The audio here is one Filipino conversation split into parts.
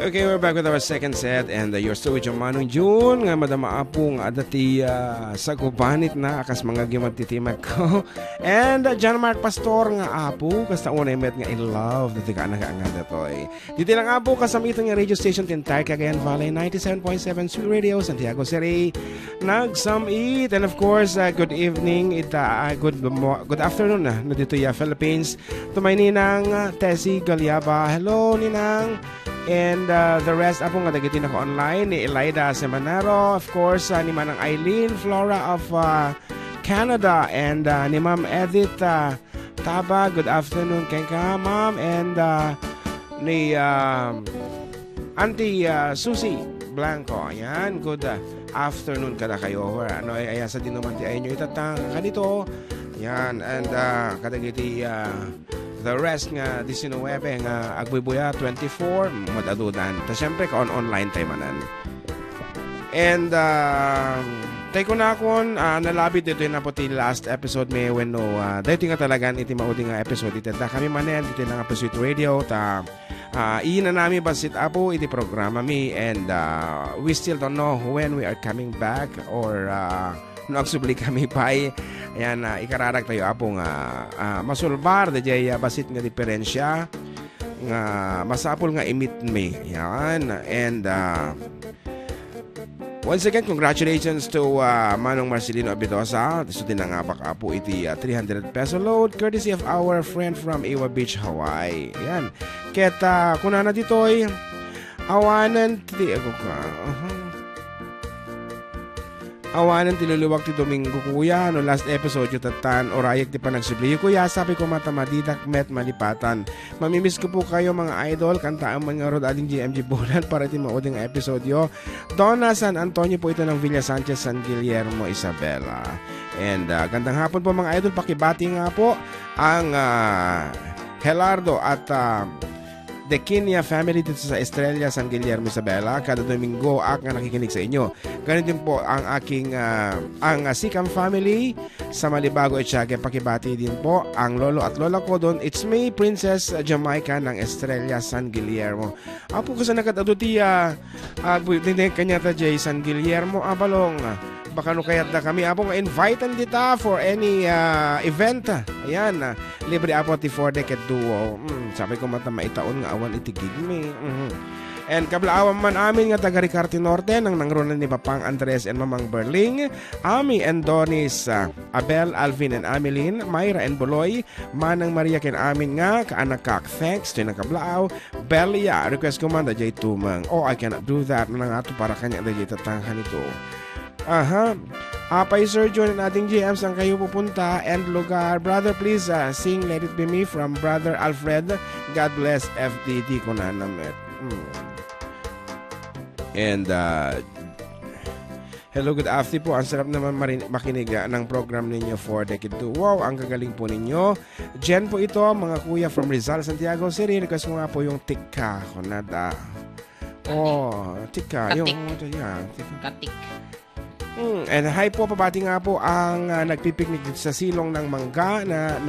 Okay, we're back with our second set and you're still with your Manong Jun nga madama apong adati sa kubanit na akas mga gimagtitimak ko and John Mark Pastor nga apo kas taunay met nga in love dati ka na nga datoy dito lang apo kasam ito nga radio station Tintay Cagayan Valley 97.7 Sweet Radio Santiago City nagsamit and of course good evening good afternoon na dito ya Philippines tumay ninang Tessie Galiaba hello ninang. And the rest apo nga dagitin ako online ni Elida Semanero, of course ni Manang Eileen Flora of Canada and ni Ma'am Edith Taba, good afternoon kay ka Ma'am and ni Auntie Susie Blanco, ayan, good afternoon kada kayo ano ay sa din naman ti ay nyo itatang kanito yan and kadagiti the rest nga 19 nga agbubuya 24 madadudan ta syempre ka online tayo manan and tayo ko na akong nalabit dito na po ti last episode may when no dito nga talagan iti maudi nga episode iti da kami manen dito na nga po Sweet Radio ta iina namin basit apo iti programa mi and we still don't know when we are coming back or nagsubli kami pa'y ayan, ikararag tayo apo nga masulbar da jay basit nga diferensya nga masapol nga imit me yan and once again congratulations to Manong Marcelino Abidosa so din nga baka po iti 300 peso load courtesy of our friend from Iwa Beach, Hawaii yan keta kuna na ditoy awanan ti ako ka awanan tiluluwag ti Domingo kuya no last episode yung tatan orayag ti panagsubliyo kuya sabi ko matamadidak met malipatan mamimiss ko po kayo mga idol kantaan man nga rod ading GMG Bulan para ti mauding episode yo Donna San Antonio po ito ng Villa Sanchez San Guillermo Isabela and gandang hapon po mga idol pakibati nga po ang Helardo at The Kinya family dito sa Estrella, San Guillermo, Isabela. Kada Domingo ak nga nakikinig sa inyo. Ganun din po ang aking ang Sikam family sa Malibago at Tiaga. Pakibati din po ang lolo at lola ko doon. It's me, Princess Jamaica ng Estrella, San Guillermo. Apo ko sa nakataduti din kanya ta Jay San Guillermo abalong. Baka no kayat na kami apo nga invitan dita for any event. Ayan, libre apo ti for decade duo. Sabi ko mata maitaon nga awan itigig mi. And kablaawan man amin nga taga Ricarte Norte nang nangrunan ni Papang Andres and Mamang Berling, Ami and Donis, Abel, Alvin and Ameline, Myra and Boloy, Manang Maria ken amin nga kaanak kak thanks to nang kablaaw, Belia request ko man da jay tumang. Oh, I cannot do that nang ato para kanya da jay tatanghan ito. Apay Sir John and ating GM saan kayo pupunta and lugar. Brother please sing Let It Be Me from Brother Alfred. God bless FDD ko na namit. And hello, good afternoon po. Ang sarap naman makinig ng program ninyo for Decade 2. Wow, ang gagaling po ninyo. Jen po ito, mga kuya from Rizal, Santiago City. Request mo nga po yung tikka. Konada. Oh, tikka. Katik. Katik. And hi po, pabati nga po ang nagpipiknik dito sa silong ng mangga na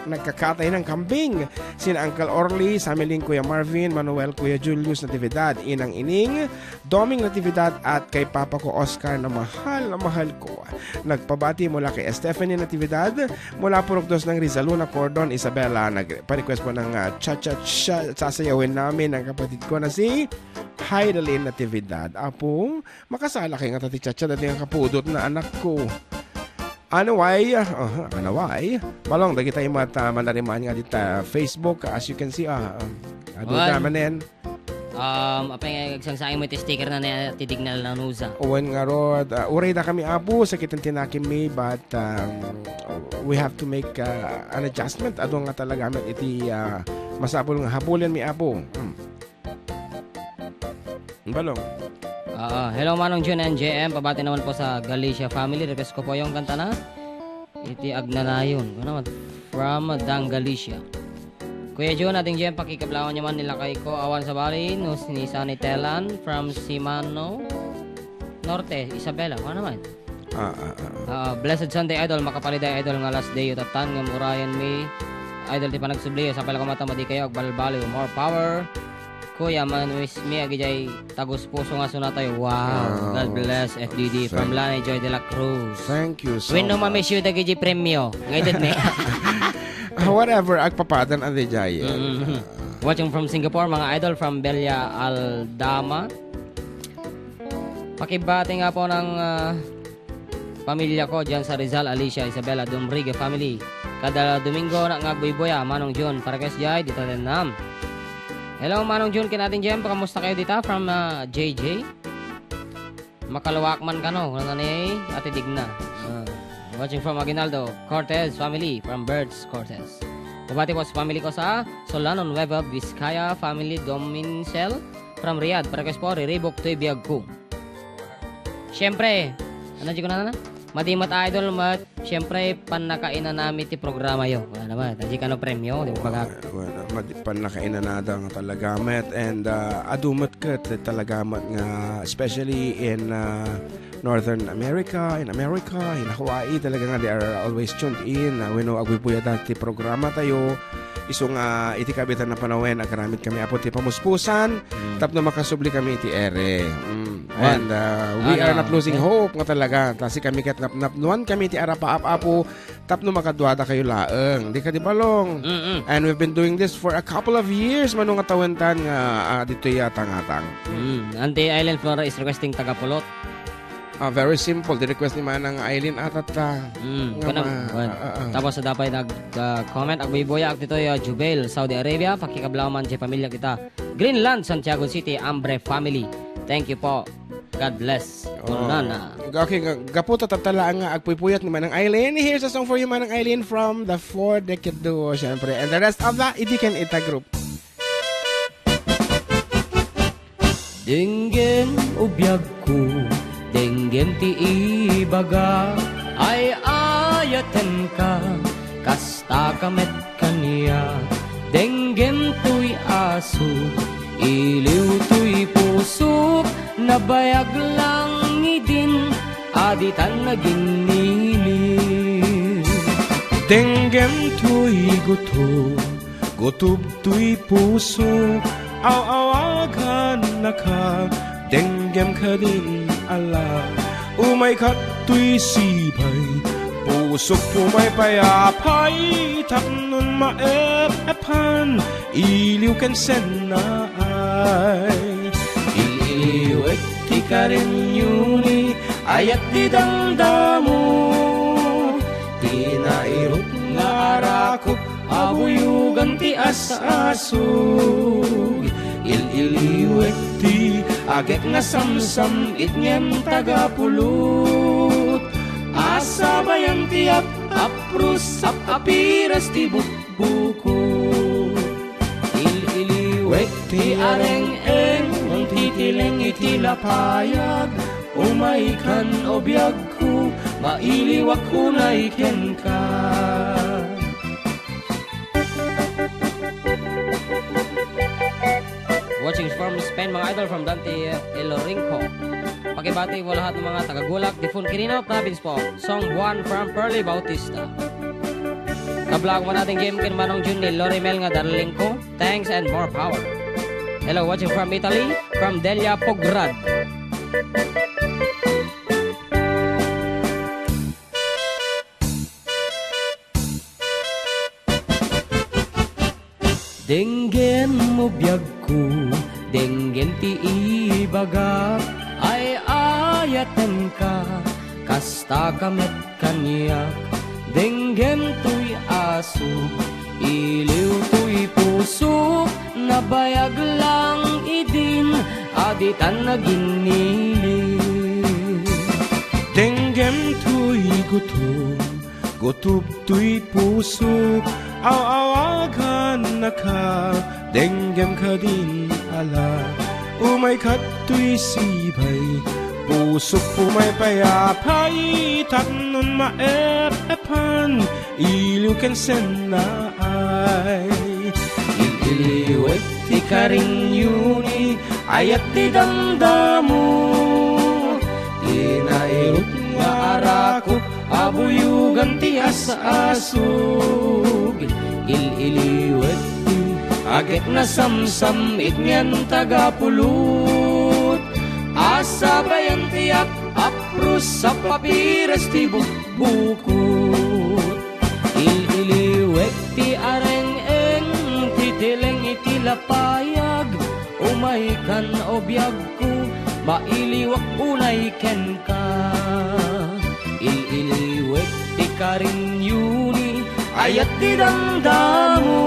nagkakatay ng kambing. Sina Uncle Orly, Samiling Kuya Marvin, Manuel Kuya Julius Natividad, Inang Ining, Doming Natividad at kay Papa ko Oscar na mahal ko. Nagpabati mula kay Stephanie Natividad, mula Purugdos ng Rizaluna, Cordon, Isabela. Nagpa-request po ng cha-cha-cha sasayawin namin ang kapatid ko na si Heidelin Natividad. Apo, makasala kayo nga tati cha-cha dati ang kapudot na anak ko. Anyway, balong dagi tayo manariman nga dito Facebook as you can see aduda manen. Apay agsangsangin mo iti sticker na titignan na nusa. Owen nga rod, uray da kami apo sa kitang tinakim mi but we have to make an adjustment ado nga talaga met iti masapol nga habulan mi apo. Balong. Hello Manong Jun and JM, pabati naman po sa Galicia family. Request ko po yung kanta na iti Agnanayon from Dang Galicia. Kuya Jun, ating JM, pakikablawan naman nila kay ko awan sa bali no ni Sunny Telan from Simano Norte, Isabela. Ano naman? Blessed Sunday Idol, makapaliday Idol nga last day utatan ng Urayan mi Idol ti panagsubliyo sa pala ko mata madi kayo balbaliw more power kuya, manuis mi agijay tagus puso nga sunatay. Wow. God bless FDD from Lani Joy de la Cruz. Thank you so Win no much. mamiss you dagiji premyo. Ngayon me. Whatever, agpapadan ang dijay. Watching from Singapore, mga idol from Belia Aldama. Pakibati nga po ng pamilya ko dyan sa Rizal, Alicia, Isabela, Dumriga family. Kada Domingo na ngagboy-boya, Manong Jun, para kes jay, dito Nam. Hello Manong Jun, kinatin dyan, kamusta kayo dito from JJ? Makalawak man ka no, nanay, ate Digna. Watching from Aguinaldo, Cortez family, from Birds, Cortez. Pabati po sa family ko sa Solano, Nueva Vizcaya, family Dominicel, from Riyadh, para kes po, riribok to'y biyag ko. Siyempre, ano dyan ko na? Madimat idol, siyempre, panakainan namin ti programa yo. Wala naman, tadi ka no premyo, di ba pag... Panakainan na nga talaga, met. And adumat ka talaga, met nga, especially in Northern America, in Hawaii, talaga nga, they are always tuned in. We know, agwipuya dati programa tayo. Isong iti kabitan na panawin, agaramit kami apo ti pamuspusan, tapno makasubli kami iti ere. And we are not losing hope nga talaga. Kasi kami kat napnuan kami ti arapa-apo, tapno makadwada kayo laeng. Di ka di balong. And we've been doing this for a couple of years, manong atawentan nga dito yatang-atang. Ante Island Flora is requesting tagapulot. Very simple. The request ni Manang Aileen atata. Tapos sa dapay nag-comment agbiboya ak dito Jubail, Saudi Arabia, pakikablaman si pamilya kita. Greenland, Santiago City, Ambre family. Thank you po. God bless. Okay, gaputo tatala nga agpuypuyat ni Manang Aileen. Here's a song for you, Manang Aileen, from the 4-decade duo, syempre. And the rest of the Idiken Ita group. Dinggen ubiyag ko, dinggen ti ibaga, ay ayaten ka, kasta kamet kaniya. Dinggen tuy aso, iliw tuy puso, nabayag lang idin, aditan naging nili. Dinggen tuy guto, gutub tuy puso, aw-awagan na ka, denggem ka din ala. Umay ka tuy sibay, pusok pumay payapay, tapnon maep-epan, iliw ken senay. Iliw ti ka rin yuni, ayat di damdamo, tinairot nga arakop, abuyugan ti asasog. Il-iliwet ti agek nga samsam itngem tagapulot. Asa bayan ti aprus apiras ti bukbuko. Il-iliwet ti areng-eng ang titileng iti lapayag. Umaikan o biyag ko, mailiwak ko na iken ka. Watching from Spain, mga idol, from Dante Elorinco. Pakibati mo lahat ng mga tagagulak, Difun Quirino, province po. Song 1 from Pearly Bautista. Kablog mo natin game kin Manong Jun ni Lorimel nga darling ko. Thanks and more power. Hello, watching from Italy, from Delia Pograd. Denggen mo biyag ko, denggen ti ibaga, ay ayaten ka, kasta kamet kanyak. Denggen tuy aso, iliw tuy puso, nabayag lang idin, aditan naging nili. Denggen tuy gutom, gutub tuy puso, aw-awagan na ka, denggem ka din ala. Umay ka tuy sibay, pusok pumay payapay, tapnon maep-epan, iliw ken senay. Il-iliwet ti karing yuni, ayat ti damdamo, tinairot nga arakot, abuyugan ti asasog. Il-iliwet ti agek na samsam itngan tagapulot. Asa bayan tiyak aprus sa papiras ti bukbukot. Ililiwek ti areng-eng titileng itilapayag. Umay kan obyag ko mailiwak unay ken ka. Ililiwek ti karing yuni ayat ti damdamo.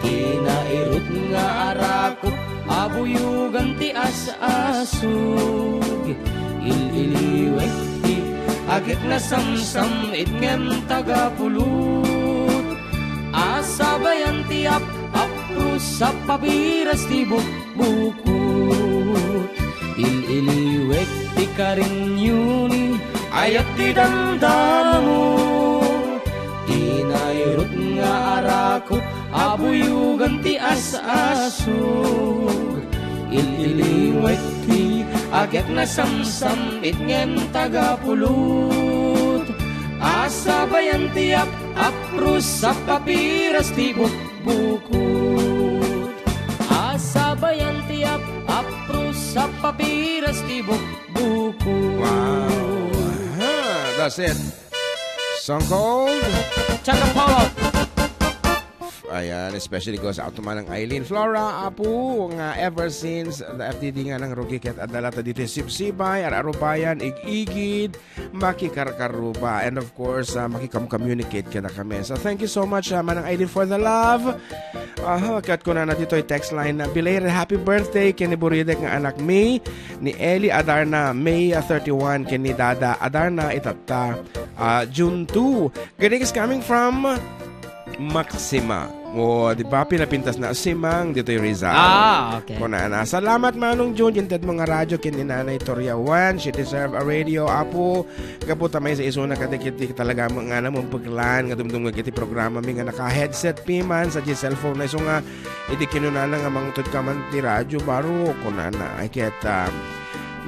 Kinairot nga arakot abuyugan ti as-asug. Ililiwek ti agit na samsam itngem tagapulot. Asa bayan ti aprus sa papiras ti bukbukot. Ililiwek ti karing yuni ayat ti damdamo. Tinairot nga arakot abuyugan ti as-asug. Ililiwek ti agek na samsam itngem tagapulot. Asa bayan ti aprus sa papiras ti bukbukot. Asa bayan ti aprus sa papiras ti bukbukot. Wow. That's it. Song called Chaka Polo. Ayan, especially goes out to Manang Eileen Flora, Apu, nga ever since the FTD nga ng Rugiket at dalata dito sipsibay, ararubayan, igigid, makikarkaruba, and of course, makikam-communicate ka na kami. So thank you so much, Manang Eileen, for the love. Kat ko na dito yung text line na belated happy birthday kini Buridek nga anak May, ni Eli Adarna, May 31, kini Dada Adarna, itata, June 2. Greetings coming from Maxima. O, di ba, pinapintas na Simang, dito yung Rizal. Okay. Kunana. Salamat, Manong Jun. Jinted mga radyo, kininanay Toria 1. She deserve a radio, Apo. Kaputa may sa iso na katikiti talaga mga namang paglan. Kadumdum nga kiti programa mi nga naka-headset piman sa cellphone na iso nga. Idi kinunana nga mangutod ka man ti radyo. Baro, kunana. Ay kita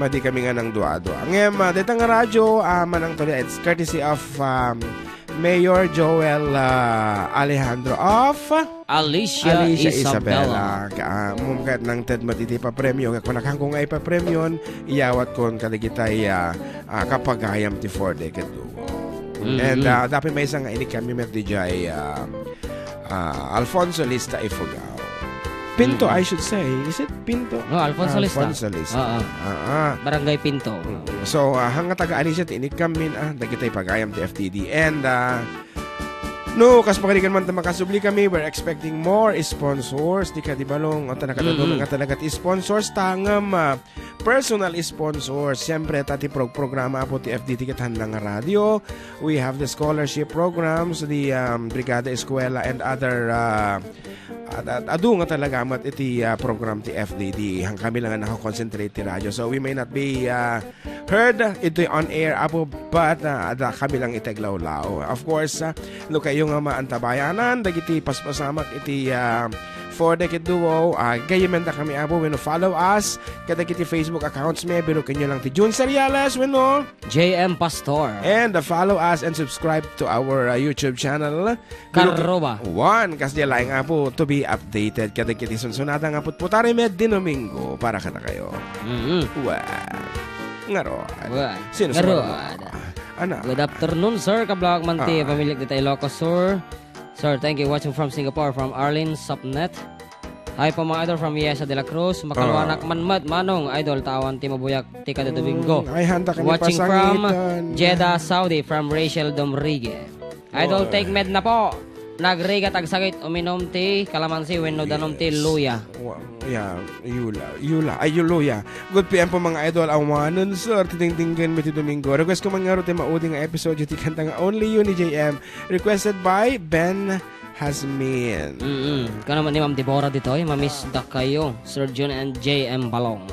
madi kami nga ng dua-dua. Ngayon, dito nga radyo, Manang Toria, it's courtesy of Mayor Joel Alejandro of Alicia Isabela. Mumkat ng TED matiti pa premyo. Kung nakangkong ay pa premyon, iyawat kon kaligitay kapagayam ti 4 decade. And dapat may isang ini kami met DJ Alfonso Lista Ifugao. Pinto, I should say. Is it Pinto? No, Alfonso Lista. Alfonso Lista. Barangay Pinto. So, hanga taga-anisya, tinikamin, dagitay pagayam ti FTD. And, no, kas pakalikan man makasubli kami, we're expecting more sponsors. Di ka di balong, o tanakadadong nga talaga ti sponsors, tangam, personal sponsors. Siyempre, tati programa po ti FDT kathandang radio. We have the scholarship programs, the Brigada Eskwela, and other adu nga talaga mat iti program ti FDD. Hang kami lang nakakonsentrate ti radyo. So we may not be heard ito on air apo, but kami lang iteglawlaw. Of course, look kayo nga maantabayanan dagiti paspasamak iti for the duo. Gayementa kami apo when follow us kada kiti Facebook accounts me biro kanyo lang ti Jun Seriales when JM Pastor. And follow us and subscribe to our YouTube channel Karoba. One kasi laing apo to be updated kada kiti sunsunada nga putputari med di Domingo para kada kayo. Ngaro. Sino Ngaro. Ana. Good afternoon, sir. Kablawag man ti pamilyag di tayo Ilocos, sir. Sir, thank you. Watching from Singapore, from Arlene Sapnet. Hi po mga idol from Yesa de la Cruz. Makalwanak manmad, manong idol tawan ti mabuyak ti kada Domingo. Ay handa kami Watching from pasangitan. Jeddah, Saudi, from Rachel Domrigue. Idol, take med na po. Nagriga tagsakit, uminom ti kalamansi wenno danom ti luya. Luya. Good PM po mga idol. Awanan sir, titingtinggan mo ti Domingo. Request ko mga rote maudi nga episode ti kanta nga Only You ni JM. Requested by Ben Hasmin. Kano man ni Ma'am Deborah dito, mamiss da kayo, Sir Jun and JM Balong.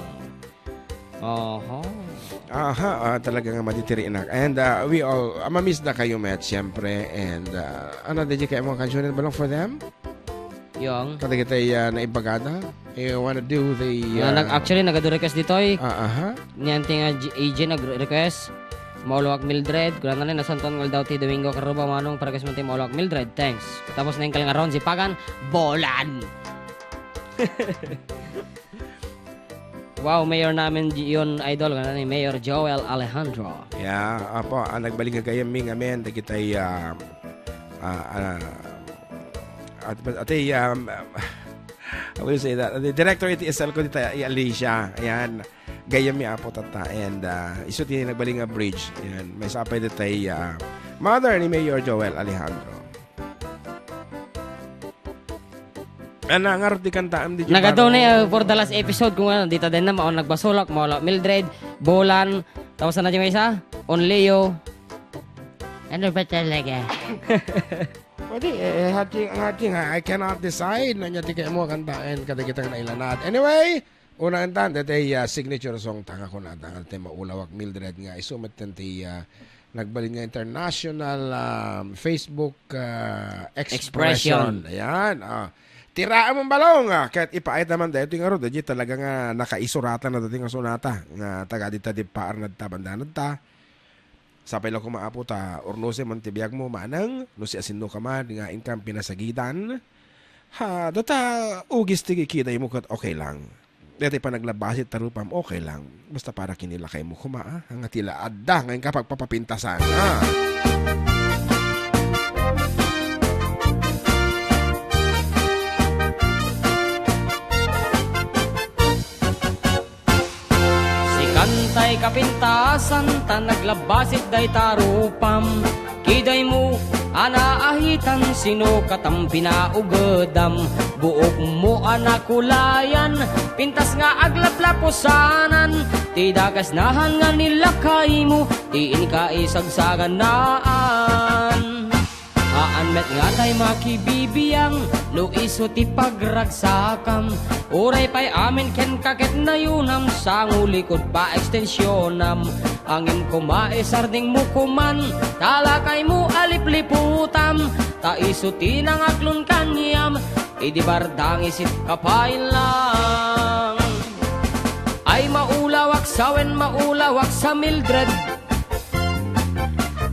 Talaga nga matitiriinak. And we all, mamiss na kayo, Met, siyempre. And ano, did you kaya mga kansyonin ba lang for them? Yung? Kada kita naibagada? You wanna do the... Actually, nagado-request dito eh. Niyan Niyanting AJ nag-request. Maulawak Mildred, kulang na rin, nasantuan ngal daw ti Domingo Caruba manong para kasmanti Maulawak Mildred, thanks. Tapos na yung kalingaron, si Pagan, Bolan. Wow, mayor namin yun, idol, kulang na Mayor Joel Alejandro. Yeah, apo, nagbalik nga kayo ming amen, kitay, I will say that. The director iti isal ko dito, Alicia. Ayan. Gayam mi apo tata. And iso tini nagbaling nga bridge. Ayan. May sapay dito mother ni Mayor Joel Alejandro. Ngarot di kantaan di Nagadaw na for the last episode kung ano, dito din na maon nagbasulak, maula Mildred, Bolan, tapos na yung isa, Onleo. Ano ba talaga? Pwede, hating, I cannot decide na niya tikay mo kantaan kada kitang nailanat. Anyway, unang kantaan, dito signature song tanga ko na, tanga maulawak Mildred nga, isumat tanti nagbalin nga international Facebook expression. Ayan, tiraan mong balong, kahit ipaayat naman dito yung arod, talaga nga nakaisuratan na dito nga sunata, nga taga dito di paar nagtabandanad ta. Sapay lang kumaapo ta, ornose man tibiyag mo manang, no si asin no ka man, nga income pinasagitan. Data ugis tigi kinay mo kat okay lang. Dati pa naglabasit tarupam, okay lang. Basta para kinilakay mo kumaa, nga tila Adda, ngayon kapag papapintasan. Kantay kapintasan, ta naglabasit day tarupam. Kiday mo, anaahitan, sino katang pinaugadam. Buok mo anakulayan, pintas nga aglaplapusanan. Ti dagas nahan nga nilakay mo, tiin ka isagsagan naan. Aanmet nga tay makibibiyang, no iso ti pagragsakam. Uray pa'y amin ken kakit na yunam, sangulikod pa ekstensyonam. Angin kumaisarding mukuman, talakay mo alipliputam. Ta iso ti nangaklon kanyam, idibardang isit kapailang. Ay maulawak sawen maulawak sa Mildred,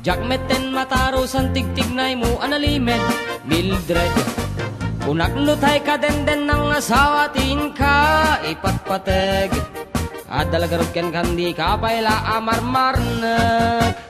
jakmeten mataro san tigtignay mo analimed Mildred. Unak lutay ka den ng asawa tin ka ipatpateg. At dalagarod ken kandi ka paila amarmarnek.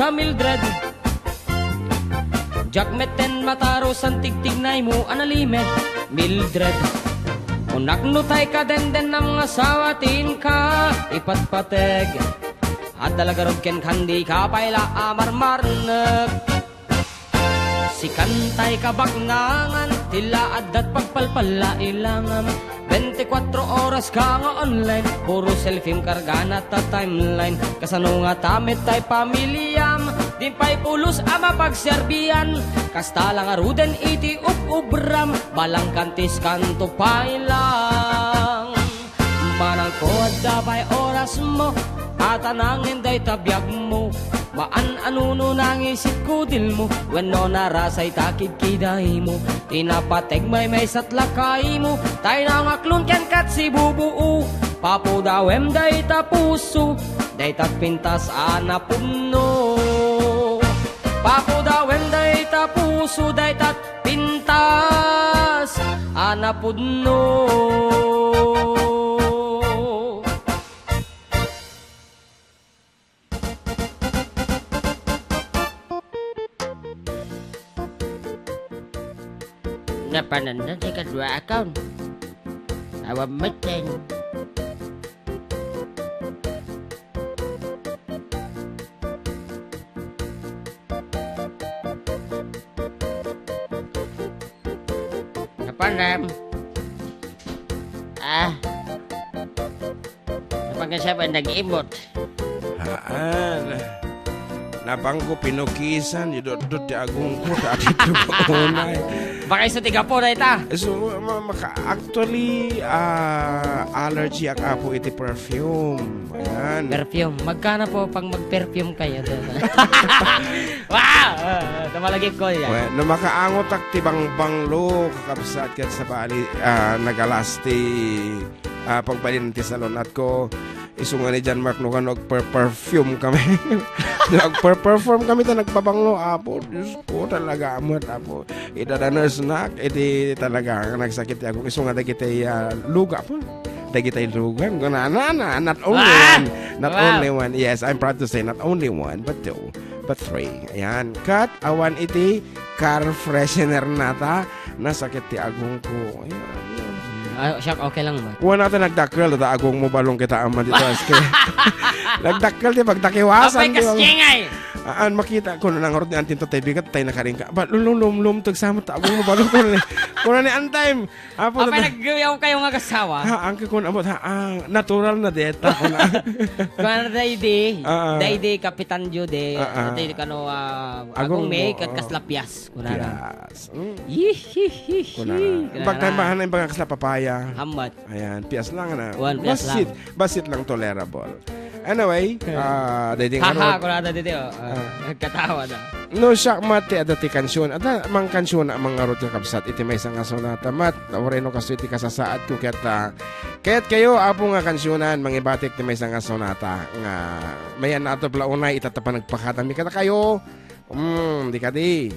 Sa Mildred, jakmeten mataro san tigtignay mo analimed Mildred. Unak nutay ka den ng asawa tin ka ipatpateg. At dalagarod ken kandi ka paila amarmarnek. Si kantay kabagnangan, tila adat pagpalpala ilangam. 24 oras ka nga online, puro selfie kargana ta timeline. Kasano nga tamit tay pamilyam, di pa'y pulos ama pagserbian. Kasta lang aruden iti up-ubram, balang kantis kanto pailang. Manang ko adda pa'y oras mo, atanangin day tabiyag mo. Maan-anuno nang isip ko dil mo, wano narasay takid kiday mo. Tinapateg may satlakay mo, tay nangaklon ken kat si bubuo. Papo dawem day tapuso, day tatpintas anapuno. Papo dawem day tapuso, day tatpintas anapuno. Napanan sa kadua account. Awam meten. Napanan. Napanan siya ba nag-imot? Napang ko pinukisan, yudot-dot ti agung ko, dati ito ko unay. Baka isa tiga po na ita. So, actually, allergy ako iti perfume. Ayan. Perfume. Magkano po pag mag-perfume kayo? Wow! Namalagip ko yan. Well, no makaangot ak tibang banglo kakabsat kat sa bali nagalasti pagbalin ti salon at ko isungan ni John Mark no kan perfume kami. Nagper-perform kami ta nagpabanglo apo. Diyos ko talaga amat apo. Ita da nurse nak iti talaga nagsakit ako isungan da kitay luga po. Dagitay lugan ko na not only one, not only one. Yes, I'm proud to say not only one but two, but three. Ayan, kat awan iti car freshener nata nasakit ti agong ko. Ayan. Siya okay lang ba? Kuha natin nagdakkel ta agong mo balong kita ama dito aske. Nagdakkel ti pagtakiwasan. Apay kaskingay. Makita ko na nang ni antin to tay bigat tay nakaring ka. Ba lum tag sama ta agong mo balong ko ni. Kuna ni antime. Apo apay naggayaw kayo nga kasawa. Ha angke ko abot natural na deta ko na. Kuna day Kapitan Jude. Day kano agong may kaslapyas kuna na. Kuna na. Pagtambahan na yung kasla papaya. Hambat. Ayan, pias lang na. Basit lang tolerable. Anyway, dating haha, kurada dito. Nagkatawa na. No, siya mati ada ti kansyon. Ada mang kansyon na mga rot yung kabsat. Iti may isang sonata. Mat, oreno kaso iti kasasaad ko. Kaya't kayo, apo nga kansyonan, mangibatik ti may isang sonata. Nga, mayan na ito pala unay, itatapan nagpakatan. Di ka na kayo. Di ka di.